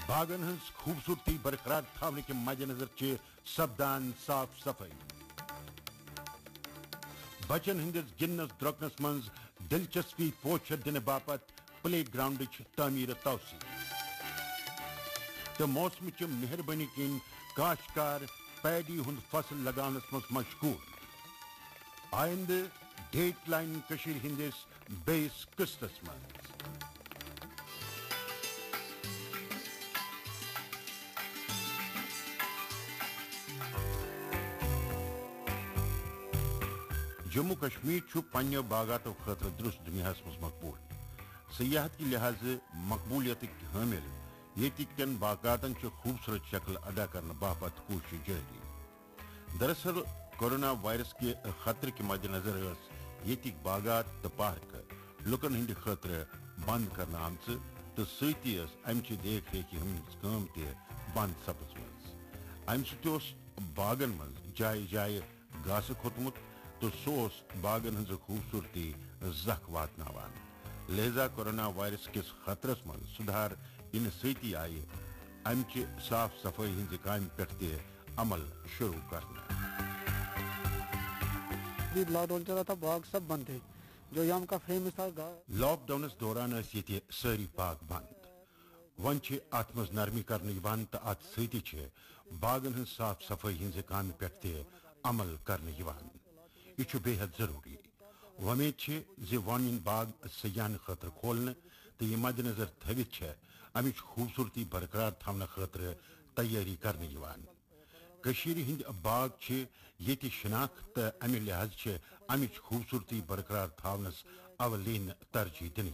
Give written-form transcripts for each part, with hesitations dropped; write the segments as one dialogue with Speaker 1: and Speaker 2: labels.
Speaker 1: باغن ہنز خوبصورتی برقرار تھاونے کے مد نظر چھ سپدان صاف صفائی بچن ہندس گنس درکنس منز دلچسپی پوچھر دن باپت پلے گراؤنڈ تعمیر توسیع تو موسم چہ مہربانی کن کاشتکار پیڈی ہند فصل لگانس مز مشغول آئندہ ڈیٹ لائن کشیر ہندس بیس قسطس مز جموں کشمیر پنہ باغاتو خاطر درست دنیا مز مقبول سیاحت کی لحاظ مقبولیت حامل یتک کن باغاتن خوبصورت شکل ادا کرنے باپت کوشش جاری دراصل کورونا وائرس کے خطرے کے مد نظر یتک باغات تو پارک لکن ہند خاطر بند کرنے آمت تو سی امچہ دیکھ ریکھ ہم بند سپز ام ست باغن مز جائے جائے گاس کھوتمت تو سوس باغن ہز خوبصورتی زخ واتناوان لہذا کورونا وائرس کس خطرس من سدھار ان سیتی آئی امچہ صاف صفائی ہز کام پہ عمل شروع کرنا
Speaker 2: لاک ڈاؤن چل رہا تھا باغ سب بند تھے جو یہاں کا فیمس تھا
Speaker 1: لاک ڈاؤنس دوران یہ ساری باغ بند ون ات مز نرمی کرنے تو ات سی باغن ہز صاف صفائی ہز کام پہ عمل کرنے یہ بے حد ضروری ومید وان باغ سیاحن خاطر کھولنے تو یہ مد نظر تھوت امچ خوبصورتی برقرار تھونے خاطر تیاری کرنے ہند باغ یہ شناخت امہ لحاظ امچ خوبصورتی برقرار تھونس اولین ترجیح دن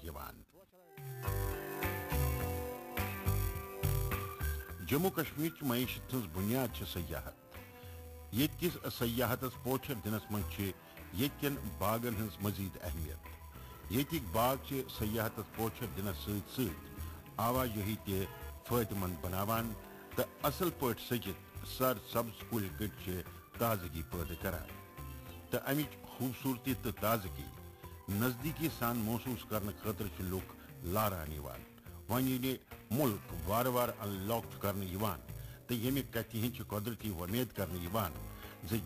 Speaker 1: جموں کشمیر معیشت ہز بنیاد سیاحت یت کس سیاحتس پوچھر دنس من یتکن باغن ہز مزید اہمیت یتک باغ سیاحتس پوچھر دنس ست آواجہی تہ فائدہ مند بناوان تو اصل پٲٹھۍ سجت سر سبز کل کٹ تازگی پٲدٕ کران تو امچ خوبصورتی تو تازگی نزدیکی سان محسوس کرنے خاطر لوگ لاران ون ییٚلہِ ملک وار وار ان لاک کرنے تو یمہ کتھ ہند قدرتی ومید کرنے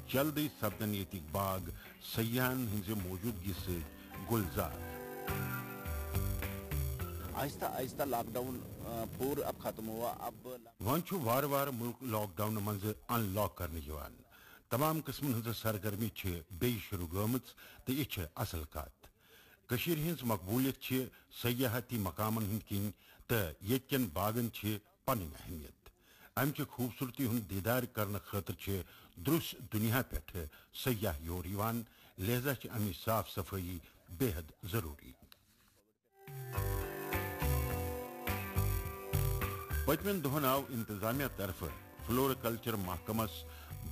Speaker 1: جلدی سپدن یتک باغ سیاحن ہز موجودگی ست گلزار
Speaker 3: آہستہ آہستہ لاک ڈاؤن پور اب ختم ہوا اب
Speaker 1: ون وار وار ملک لاک ڈاؤن مز ان لاک کرنے تمام قسم ہز سرگرمی بی شروع گمت تو یہ اصل کت کشیر ہز مقبولیت سیاحتی مقامن ہند کن تو یتکن باغن پن اہمیت امچہ خوبصورتی ہند دیدار کرنے خاطر درس دنیا پہ سیاح یور لہذا امچ صاف صفائی بے حد ضروری پتمن دہن آو انتظامیہ طرف فلورکلچر محکمس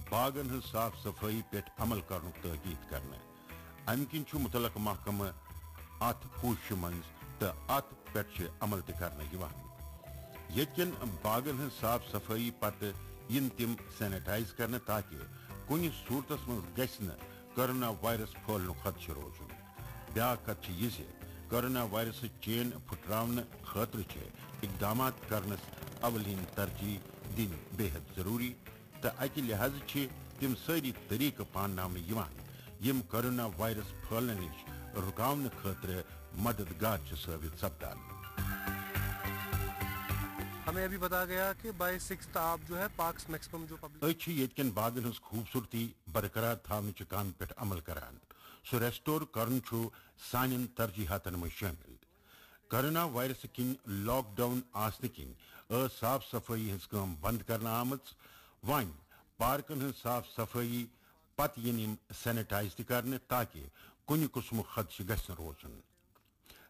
Speaker 1: باغن ہز صاف صفائی پہ عمل کرنے تاکید کرنے ام کن متعلق محکمہ ات کوشش من تو ات پہ عمل کرنے یتکن باغن ہز صاف صفائی پتہ ین تم سینیٹائز کرنے تاکہ کن صورتس من گھن کورونا وائرس پھہلن خدشہ روزن بیا کت یہ کورونا وائرس چین پھٹراؤن خاطر اقدامات کرنس اولین ترجیح دن بے حد ضروری تو اکہ لحاظ تم ساری طریقہ پانناونہ یم کورونا وائرس پھہلنے نش رکاؤن خاطر مددگار ثابت سپدان
Speaker 2: ہمیں ابھی بتا گیا کہ بائی 6 آپ جو ہے پارکس میکسیمم جو پبلک
Speaker 1: یتکن باغن ہز خوبصورتی برقرار تھونچ کام پہ عمل کران سو ریسٹور کرن سان ترجیحاتن میں شامل کورونا وائرس کن لاک ڈاؤن آسن کن صاف صفائی ہز کام بند کرنے آمت ون پارکن ہز صاف صفائی پتہ ین سینیٹائز تہ کرنے تاکہ کن قسم خدشہ گھن روزن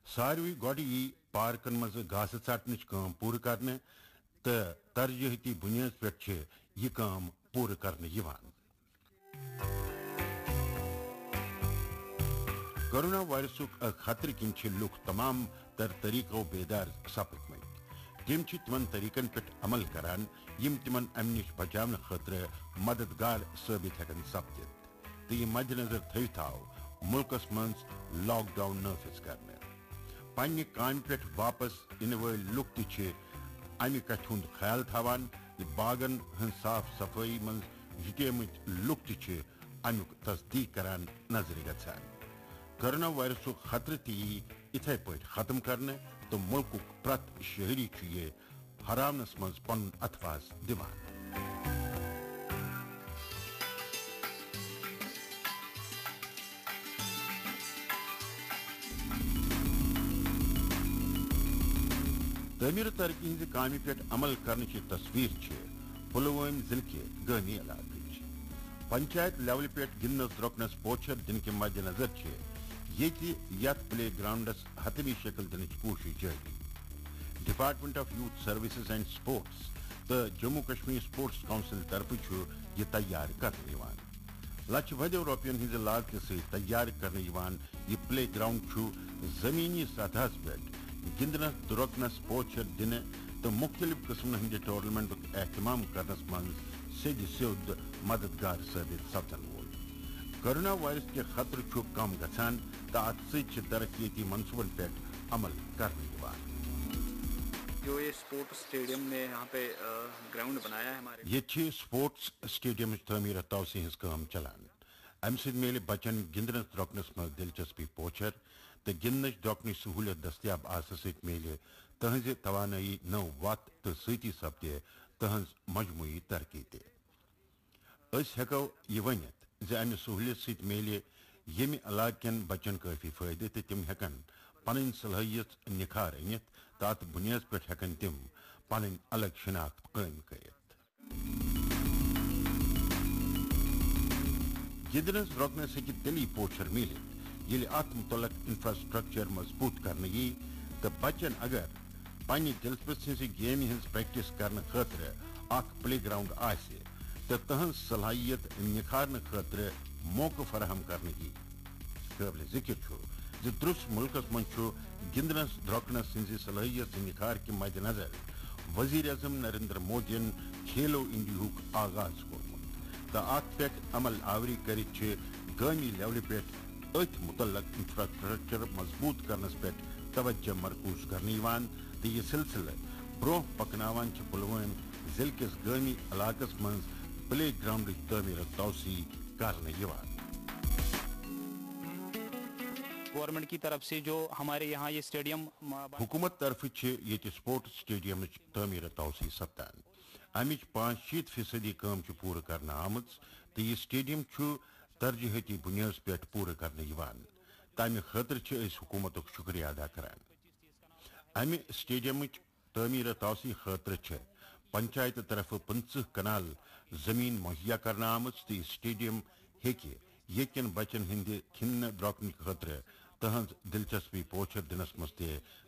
Speaker 1: ساروی گۄڈٕ یی پارکن مز گاسہ ژٹنچ کام پور کرنے تو ترجیحاتی بنیاد پہ یہ کام پور کرنے کورونا وائرسک خطرہ کن لوگ تمام تر طریقوں بیدار سپدمت تم تمن طریقن پہ عمل کران یم تمن ام نش بچاؤ خاطر مددگار ثابت ہیکن سپدت تو یہ مد نظر تھوت آو ملکس مز لاک ڈاؤن نافذ کرنے پنہ کام پہ واپس ان ول لوگ تہ امہ کتھ ہند خیال تھاوان باغن ہند صاف صفائی من جٹیمت لک تہ امیک تصدیق کران نظر گژھان کرونا وائرسک خطرہ تی اتھے پٲٹھۍ ختم کرنے تو ملکک پرت شہری یہ ہراونس من پن اتواز دِوان تعمیر و ترقی ہز کامہ پہ عمل کرنے تصویر پلوام ضلع کے گامی علاقہ پنچایت لیول پہ گندنس درکنس پوچھر دن کے مد نظر یت پلے گراؤنڈس حتمی شکل دن کوشش جاری department of youth services and sports تو جموں کشمیر سپورٹس کونسل طرف یہ تیار کرنے لچھ بدو روپین ہز لاگت ست تیار کرنے یہ پلے گراؤنڈ زمینی سطح پہ گندنس درکنس پوچھر دن تو مختلف قسم ہند ٹورنامنٹ اہتمام کرنس من سید سیود مددگار ثابت سپدن وول کرونا وائرس کے خطرہ کم گھان تو ات ست ترقیتی منصوبن پہ عمل کرنے
Speaker 4: جو یہ سپورٹس اسٹیڈیم نے یہاں پہ گراؤنڈ بنایا ہے ہمارے
Speaker 1: یہ سپورٹس اسٹیڈیم تعمیر توسیع ہز کام چلان ام سی میل بچن گندنس درکنس من دلچسپی پوچھر تو گندنچ درکنچ سہولت دستیاب آس ست میل تہذ توانائی نو وت تو ستی سپدے تہذ مجموعی ترقی تس ہیکو یہ ونت زِ امہ سہولت ست میلے یمہ علاقہ کن بچن کافی فائدہ تو تم ہیکن پن صلاحیت نکھار انت تو ات بنیاد پہ ہیکن تم پن الگ شناخت قائم کرت گندنس درکنس ہیکہ تیلی پوچھر ملت یل ات متعلق انفراسٹرکچر مضبوط کرنے یی تو بچن اگر پنہ دلچسپ ہز گیم ہز پریکٹس کرنے خاطر اخ پلے گراؤنڈ آسہ تو تہذ صلاحیت نکھارنے خاطر موقع فراہم کرنے کی قابل ذکر درست ملکس من گندنس درکنس ہز صلاحیت نکھار کے مد نظر وزیر اعظم نریندر مودی کھیلو انڈیا آغاز کورمت تو ات پہ عمل آوری کرت گامی لیول پہ ات متعلق انفراسٹرکچر مضبوط کرنس پہ توجہ مرکوز کرنے تو یہ سلسلہ برو پکناوان پلوام ضلع کس گامی علاقس من پلے گراؤنڈ تعمیر توسیع کرنے
Speaker 4: گورنمنٹ کی طرف سے جو ہمارے یہاں یہ اسٹیڈیم
Speaker 1: حکومت طرف یہ سپورٹس اسٹیڈیم تعمیر توسیع سپدان امچ 65% کام پور کرنے آمت تو یہ اسٹیڈیم ترجیحاتی بنیاد پہ پور کرنے تمہ خاطر حکومت شکریہ ادا کران امہ اسٹیڈیم تعمیر توسیع خاطر پنچایت طرف 50 کنال زمین مہیا کرنے آمت تو یہ اسٹیڈیم ہیکہ یتن بچن ہند کھن درکن خاطر تہذ دلچسپی پوچھر دنس مز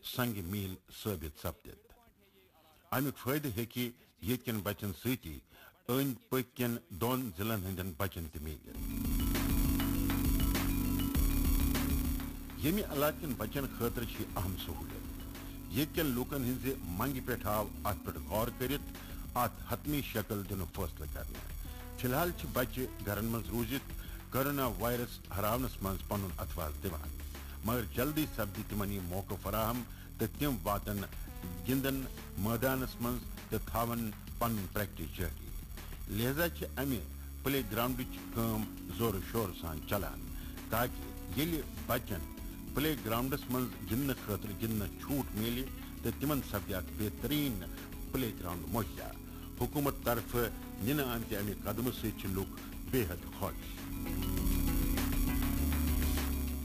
Speaker 1: سنگ میل ثابت سپدت امیک فائدہ ہیکہ یتن بچن ستی اند پکن دون ضلعن ہندن بچن تہ ملت یمہ علاقن بچن خاطر اہم سہولت یتن لوکن ہز منگ پہ آو ات پہ غور کرت ات حتمی شکل دن فیصلہ کرنے فی الحال بچہ گھرن من روزت کرونا وائرس ہراونس من پن اتواز دِوان مگر جلدی سپدِ تمن یہ موقع فراہم تو تم واتن گندن میدانس من تو تھاون پن پریکٹس جاری لہذا امہ پلے گراؤنڈچ کام زور شور سان چلان تاکہ یل بچن پلے گراؤنڈس من گندن خاطر گندن چھوٹ ملے تو تمن سپدِ اخ بہترین پلے گراؤنڈ مہیا حکومت طرف ننہ آمت امہ قدم ست لوگ بے حد خوش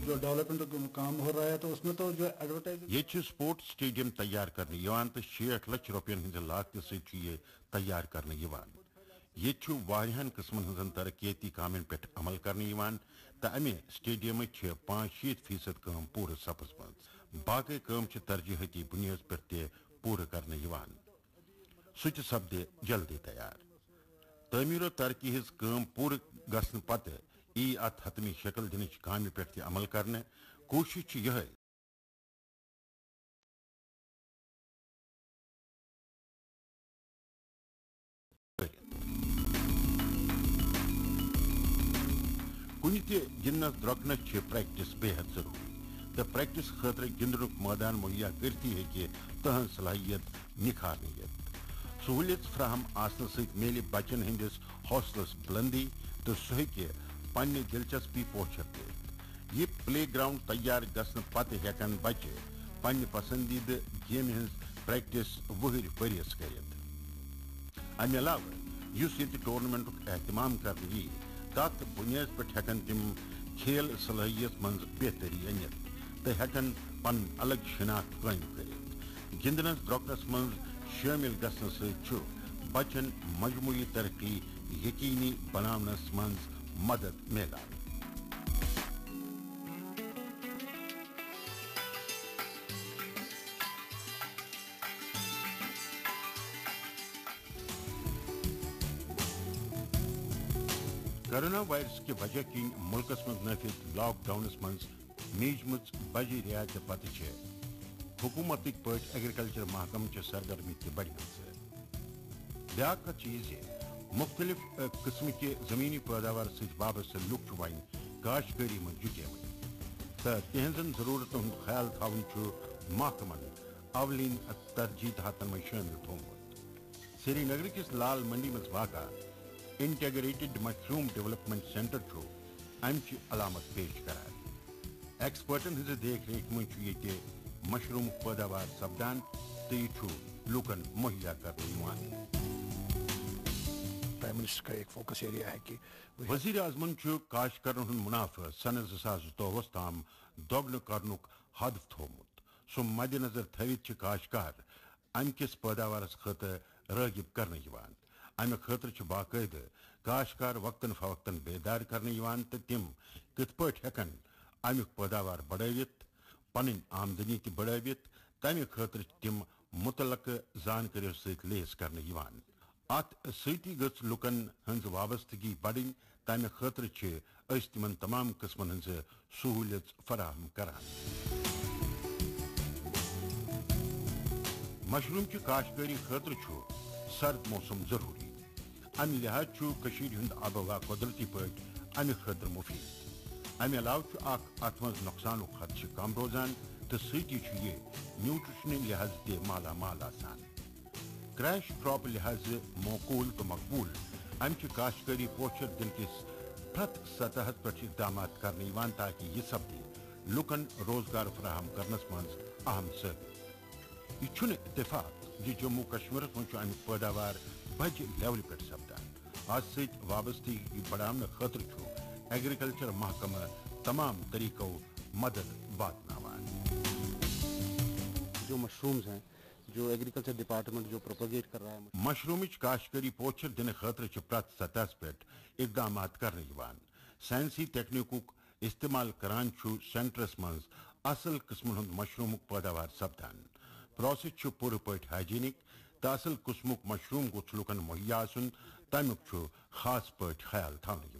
Speaker 5: جو ڈیولپمنٹ کام ہو رہا ہے تو اس میں تو جو ایڈورٹائز
Speaker 1: یہ سپورٹس اسٹیڈیم تیار کرنے تو 60 لچھ روپین ہند لاگت ست یہ تیار کرنے یہ واریاہن قسمن ہزن ترقیتی کامن پہ عمل کرنے تو امہ اسٹیڈیم 65% کام پور سپز من باقی کام ترجیحاتی بنیاد پہ پور کرنے سہ سپدے جلدی تیار تعمیر و ترقی ہز کام پور گھن پتہ ای ات حتمی شکل دنچ کامہ پہ عمل کرنے کوشش یہ کن تہ گندنس درکنس پریکٹس بے حد ضروری تو پریکٹس خاطر گندنک میدان مہیا کرتی ہے تہن صلاحیت نکھارنے سہولیت فراہم آسن ست میلے بچن ہندس حوصلس بلندی تو سہ ہیکہ پنہ دلچسپی پوچھر دت یہ پلے گراؤنڈ تیار گھن پتہ ہیکن بچہ پنہ پسندیدہ گیم ہز پریکٹس وہر ورس کرت امہ علاوہ اس یہ ٹورنامنٹ اہتمام کرنے یی تت بنیاد پہ ہیکن تم کھیل صلاحیت من بہتری انت تو ہیکن پن الگ شناخت قائم کرت گندنس درۄکنس من شامل گھنس ست بچن مجموعی ترقی یقینی بناونس من مدد ملان کرونا وائرس کی وجہ کن ملکس من نافذ لاک ڈاؤنس من نیجم بجہ رعایت پتہ حکومت پہ ایگریکلچر محکمہ چہ سرگرمی تہ بڑھ بیاا چیز یہ مختلف قسم کے زمینی پیداوار ست وابستہ لوگ ون کاشتکاری من جٹمت تو تہذن ضرورتن ہند خیال تھون محکمن اولین ترجیحاتن من شامل تھومت سری نگر کس لال منڈی من واقع انٹیگریٹڈ مشروم ڈیولپمنٹ سینٹر امچ علامت پیش کران ایکسپرٹن ہز دیکھ ریکھ من یہ مشروم پیداوار سپدان تو یہ لوکن مہیا کرنے
Speaker 6: پرائم منسٹر کا ایک فوکس ایریا ہے کہ
Speaker 1: وزیر اعظمن کاشتکارن ہند منافع سنس 2024 تام دگن کرنک ہدف تھومت سو مد نظر تھوت کاشتکار ام کس پیداوارس خاطر راغب کرنے امہ خاطر باقاعدہ کاشتکار وقتاً فوقتاً بیدار کرنے تو تم کت پہ ہیکن امیک پیداوار بڑھوت پن آمدنی تہ بڑھوت تمہ خاطر تم متعلقہ زانکاری ست لیس کرنے ات ستی گھ لکن ہز وابستگی بڑھن تمہ خاطر تمن تمام قسمن ہز سہولیت فراہم کران مشروم کی کاشتکاری خاطر سرد موسم ضروری ام لحاظ ہند آب و ہوا قدرتی پہ امہ خاطر مفید امہ علاوہ ات من نقصان خدشہ کم روزان تو ستی یہ نیوٹریشن لحاظ تہ مالا مال آسان کریش کراپ لحاظ موقول تو مقبول امچ کاشتکاری پوچھر دل کس پرت سطح پہ اقدامات کرنے تاکہ یہ سپدی لکن روزگار فراہم کرنس من اہم ثابت یہ اتفاق جموں کشمیر من امیک پیداوار بجہ لیول پہ سپدان ات ست وابستگی بڑھانے خاطر ایگریکلچر محکمہ تمام طریقوں مدد واتناوان
Speaker 3: جو مشرومز ہیں جو ایگریکلچر ڈپارٹمنٹ جو پروپوگیٹ کر رہا ہے
Speaker 1: مشرومچ کاشتکاری پوچھر دن خاطر پرت سطح پہ اقدامات کرنے سائنسی تکنیکک استعمال کران سینٹرس من اصل قسمن ہند مشرومک پیداوار سپدان پروسیس پور پہ ہائجینک تو اصل قسمک مشروم گوھ لکن مہیا آسن تمیک خاص پہ خیال تھونے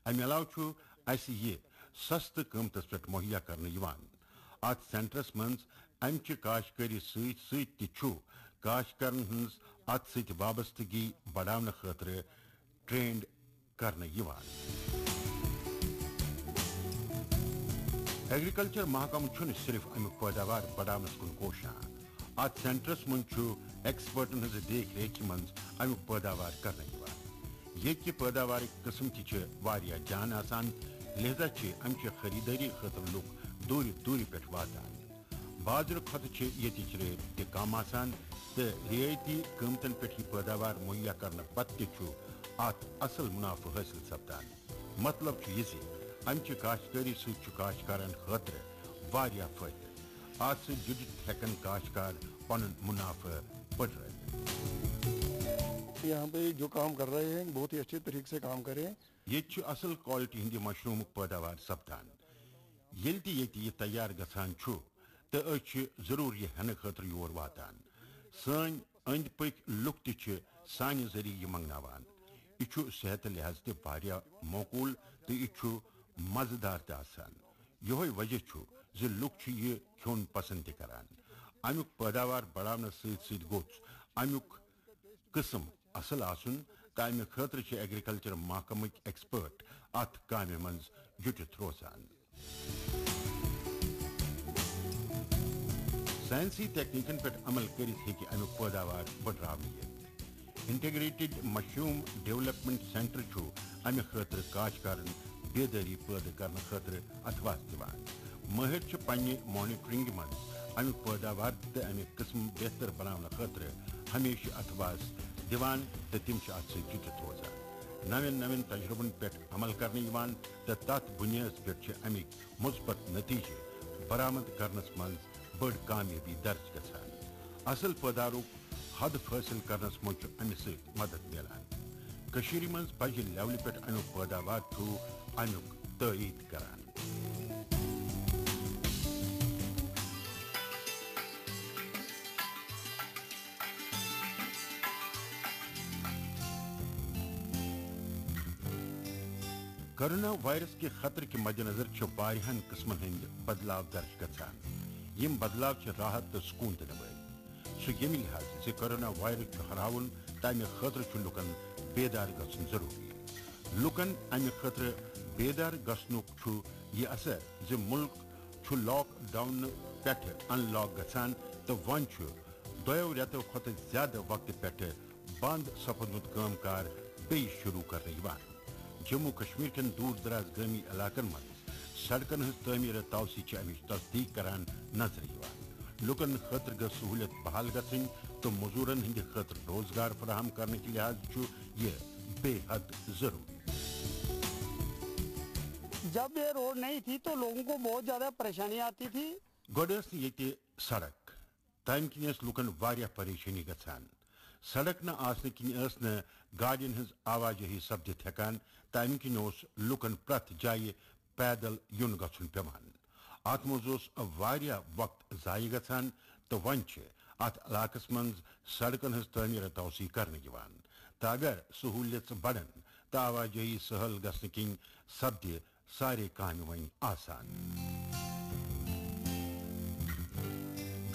Speaker 1: امہ علاوہ اس یہ سست قیمتس پہ مہیا کرنے ات سینٹرس من امچ کاشتکاری ست کاشتکارن ہز ات ست وابستگی بڑھانے خاطر ٹرینڈ کرنے ایگریکلچر محکمہ صرف امیک پیداوار بڑھانس کن کوشاں ات سینٹرس من ایکسپرٹن ہز دیکھ ریکھ من امیک پیداوار کرنے یہ پیداوار قسم تہ جان آسان لہذا امچ خریداری خاطر لوگ دور دور پہ واتان بازر کھت یہ ریٹ تہ کم آسان تو رعایتی قیمتن پہ پیداوار مہیا کرنے پتہ ات اصل منافع حاصل سپدان مطلب یہ امچ کاشتکاری ست کاشتکارن خاطر واریاہ فائدہ ات جڑت ہیکن کاشتکار پن منافع بڑھائے
Speaker 6: یہاں پہ جو کام کر رہے ہیں بہت ہی اچھے طریقے سے کام کریں
Speaker 1: یہ اصل کوالٹی ہند مشروم پیداوار سپدان یل تہ یہ تیار گھان تو ضرور یہ ہینہ خاطر یور واتان سن اند پک لک تہ سانہ ذریعہ یہ منگناوان یہ صحت لحاظ تہ موقول تو یہ مزدار تہ آسان یہ وجہ لک یہ کھون پسند تہ کران امیک پیداوار بڑھانے ست گوژھ امیک قسم اصل آسن تو امہ خاطر ایگریکلچر محکمک ایکسپرٹ ات کامہ من جٹت روزان سائنسی ٹیکنیکن پہ عمل کرت ہیکہ امیک پیداوار بڑھراونہ یت انٹیگریٹڈ مشروم ڈیولپمنٹ سینٹر چھو امہ خاطر کاشتکارن بیداری پیدا کرنے خاطر اتواس دیوان ماہر چھ پنہ مانیٹرنگ من امیک پیداوار تو امیک قسم بہتر بنانے خاطر ہمیشہ اتواس دیوان تو تم ات جٹت روزان نوین تجربن پہ عمل کرنے یوان تو تت بنیاد پہ امیک مثبت نتیجہ برآمد کرنس من بڑ کامیابی درج گژھان اصل پیدارک حد حاصل کرنس مز امہ ست مدد ملان کشیر من بجہ لیولہ پہ امیک پیداوار چھو امیک تائید کران کورونا وائرس کے خطرے کے مد نظر واریاہن قسمن ہند بدلاؤ درج گژھان یم بدلاؤ راحت تو سکون دن سہ یمہ لحاظ کورونا وائرس ہراؤن تو امہ خاطر لکن بیدار گھن ضروری لکن امہ خاطر بیدار گھنک یہ اثر ملک لاک ڈاؤن پہ ان لاک گژھان تو ون دو ریتو کھت زیادہ وقت پہ بند سپدمت کام کار بی شروع کرنے جموں کشمیر کن دور دراز گامی علاقن من سڑکن ہز تعمیر توسیع امچ تصدیق کران نظر لکن خاطر گھ سہولت بحال گھن تو مزورن ہند خاطر روزگار فراہم کرنے کے لحاظ یہ بے حد ضروری
Speaker 7: جب یہ روڈ نہیں تھی تو لوگوں کو بہت زیادہ پریشانی آتی تھی
Speaker 1: گوڈس یہ سڑک تم کن لکن واریاہ پریشانی گھان سڑک نہ آسنے کن اس نا گاڑین ہز آواجہی سپدت ہیکان تمہ کن لکن پرت جائے پیدل یون گھن پیوان ات مز واریاہ وقت ضائع گھان تو ون ات علاقس من سڑکن ہز تعمیر توسیع کرنے یوان تو اگر سہولیت بڑھن تو آواجہی سہل گھن کن سپدِ سارے کامہ ون آسان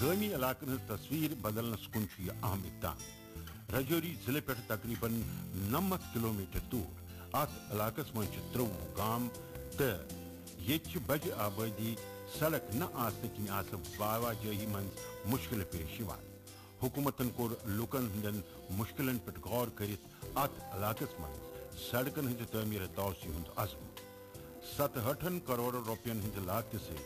Speaker 1: گامی علاقن ہز تصویر بدلنس کن یہ اہم اقدام رجوری ضلع پہ تقریباً 90 کلومیٹر دور ات علاقس من 30 گام تو یہ بجہ آبادی سڑک نہ آسنے کن آواجہی من مشکل پیش حکومتن کور لکن ہندن مشکلن پہ غور کرت ات علاقس من سڑکن ہند تعمیر توسیع ہند عزم 67 کروڑ روپین ہند لاگت سے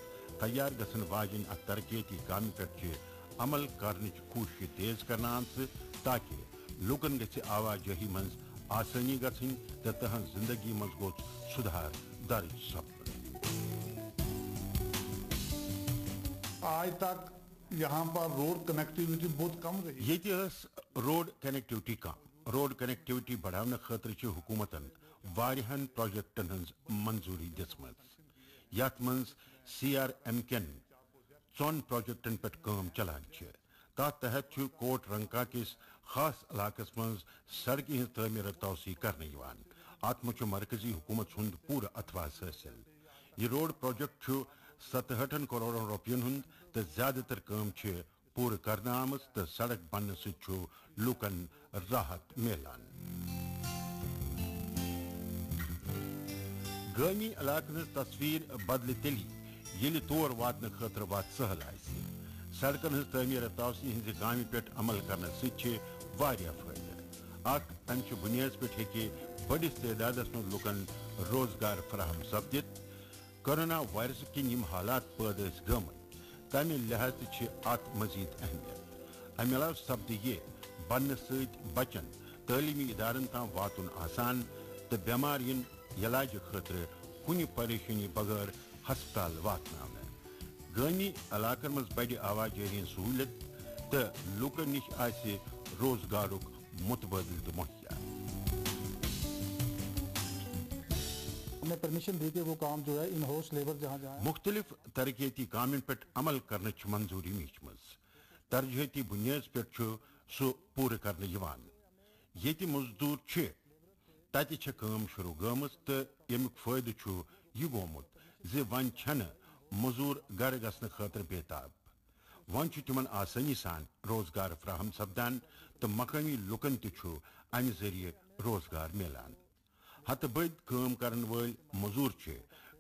Speaker 1: تیار گھن واجن ات ترقیتی کام پہ عمل کرنچ کوشش تیز کرنا تاکہ لکن گھ آواجہی من آسانی گھن تو تہذ زندگی مز گوچ سدھار درج سپدن
Speaker 5: آج تک یہاں پر روڈ کنیکٹیوٹی بہت کم رہی
Speaker 1: یہ روڈ کنیکٹیوٹی کم روڈ کنیکٹیوٹی بڑھانے خاطر حکومتن واریاہن پروجیکٹن ہز منظوری دسم یت من CRM کن 4 پروجیکٹن پہ کام چلان تات تحت کوٹ رنکا کس خاص علاقس من سڑکی ہز تعمیر توسیع کرنے یوان ات مجھ مرکزی حکومت ہند پورا اتواس حاصل یہ روڈ پروجیکٹ 67 کروڑ روپین ہند تو زیادہ تر کام پورا کرنے آمت تو سڑک بننے ست لکن راحت ملان گامی علاقن ہز تصویر بدل تیلی یل تور واتن خاطر وات سہل آئے سڑکن ہز تعمیر توسیع ہز کام پہ عمل کرنے ست واریاہ فائدہ امچ بنیاد پہ ہیکہ بڑس تعداد من لکن روزگار فراہم سپدت کورونا وائرس کن یم حالات پیدا گمت تمہ لحاظ ات مزید اہمیت امہ علاوہ سپد یہ بننے ست بچن تعلیمی ادارن تام واتن آسان تو بیمار ین علاج خاطر کن پریشانی بغیر ہسپتال واتن گامی علاقن مز بڑ آواجہی سہولت تو لکن نش آس روزگارک متبادل تو مہیا
Speaker 5: ہمیں پرمیشن دی کہ وہ کام جو ہے ان ہاؤس لیبر جہاں جہاں
Speaker 1: مختلف ترقیتی کامن پہ عمل کرنے منظوری میچ مز ترجیحاتی بنیاد پہ سہ پورا کرنے یوان یت مزدور تتہ کام شروع گمت تو یمیک فائدہ یہ گومت ون مزور گھر گھن خاطر بیتاب ون تمن آسانی سان روزگار فراہم سپدان تو مقامی لکن تمہ ذریعہ روزگار ملان ہتہ بد کام کرن ول مزور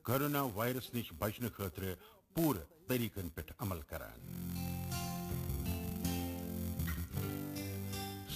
Speaker 1: کورونا وائرس نش بچنے خاطر پورا طریقن پہ عمل کران